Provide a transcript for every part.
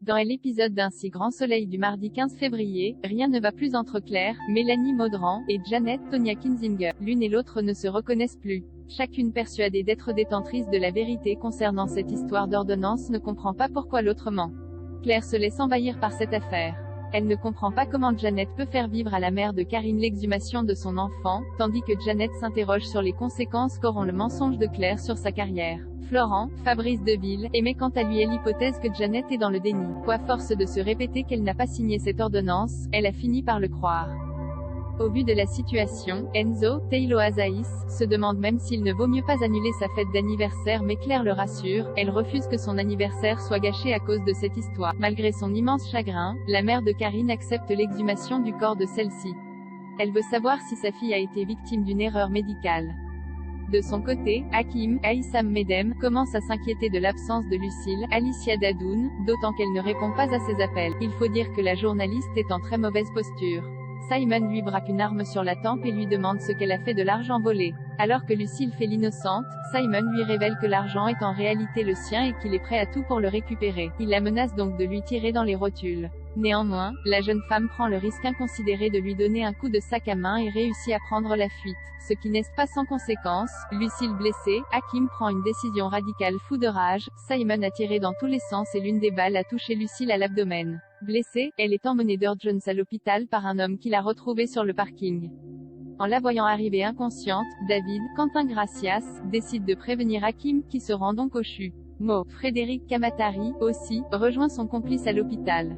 Dans l'épisode d'un si grand soleil du mardi 15 février, rien ne va plus entre Claire, Mélanie Maudran, et Janet Tonya Kinzinger. L'une et l'autre ne se reconnaissent plus. Chacune persuadée d'être détentrice de la vérité concernant cette histoire d'ordonnance ne comprend pas pourquoi l'autre ment. Claire se laisse envahir par cette affaire. Elle ne comprend pas comment Janet peut faire vivre à la mère de Karine l'exhumation de son enfant, tandis que Janet s'interroge sur les conséquences qu'auront le mensonge de Claire sur sa carrière. Florent, Fabrice Deville, émet quant à lui l'hypothèse que Janet est dans le déni. À force de se répéter qu'elle n'a pas signé cette ordonnance, elle a fini par le croire. Au vu de la situation, Enzo, Taylor Azaïs, se demande même s'il ne vaut mieux pas annuler sa fête d'anniversaire, mais Claire le rassure, elle refuse que son anniversaire soit gâché à cause de cette histoire. Malgré son immense chagrin, la mère de Karine accepte l'exhumation du corps de celle-ci. Elle veut savoir si sa fille a été victime d'une erreur médicale. De son côté, Hakim, Aïssam Medem, commence à s'inquiéter de l'absence de Lucille, Alicia Dadoun, d'autant qu'elle ne répond pas à ses appels. Il faut dire que la journaliste est en très mauvaise posture. Simon lui braque une arme sur la tempe et lui demande ce qu'elle a fait de l'argent volé. Alors que Lucille fait l'innocente, Simon lui révèle que l'argent est en réalité le sien et qu'il est prêt à tout pour le récupérer. Il la menace donc de lui tirer dans les rotules. Néanmoins, la jeune femme prend le risque inconsidéré de lui donner un coup de sac à main et réussit à prendre la fuite. Ce qui n'est pas sans conséquence. Lucille blessée, Hakim prend une décision radicale. Fou de rage, Simon a tiré dans tous les sens et l'une des balles a touché Lucille à l'abdomen. Blessée, elle est emmenée d'urgence à l'hôpital par un homme qui l'a retrouvée sur le parking. En la voyant arriver inconsciente, David, Quentin Gracias, décide de prévenir Hakim, qui se rend donc au CHU. Frédéric Kamatari, aussi, rejoint son complice à l'hôpital.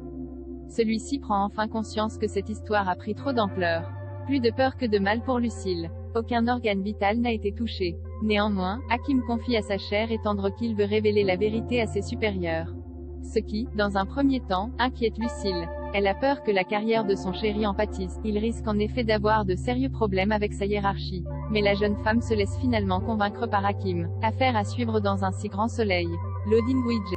Celui-ci prend enfin conscience que cette histoire a pris trop d'ampleur. Plus de peur que de mal pour Lucille. Aucun organe vital n'a été touché. Néanmoins, Hakim confie à sa chair et tendre qu'il veut révéler la vérité à ses supérieurs. Ce qui, dans un premier temps, inquiète Lucille. Elle a peur que la carrière de son chéri en pâtisse. Il risque en effet d'avoir de sérieux problèmes avec sa hiérarchie. Mais la jeune femme se laisse finalement convaincre par Hakim. Affaire à suivre dans un si grand soleil. Loading widget.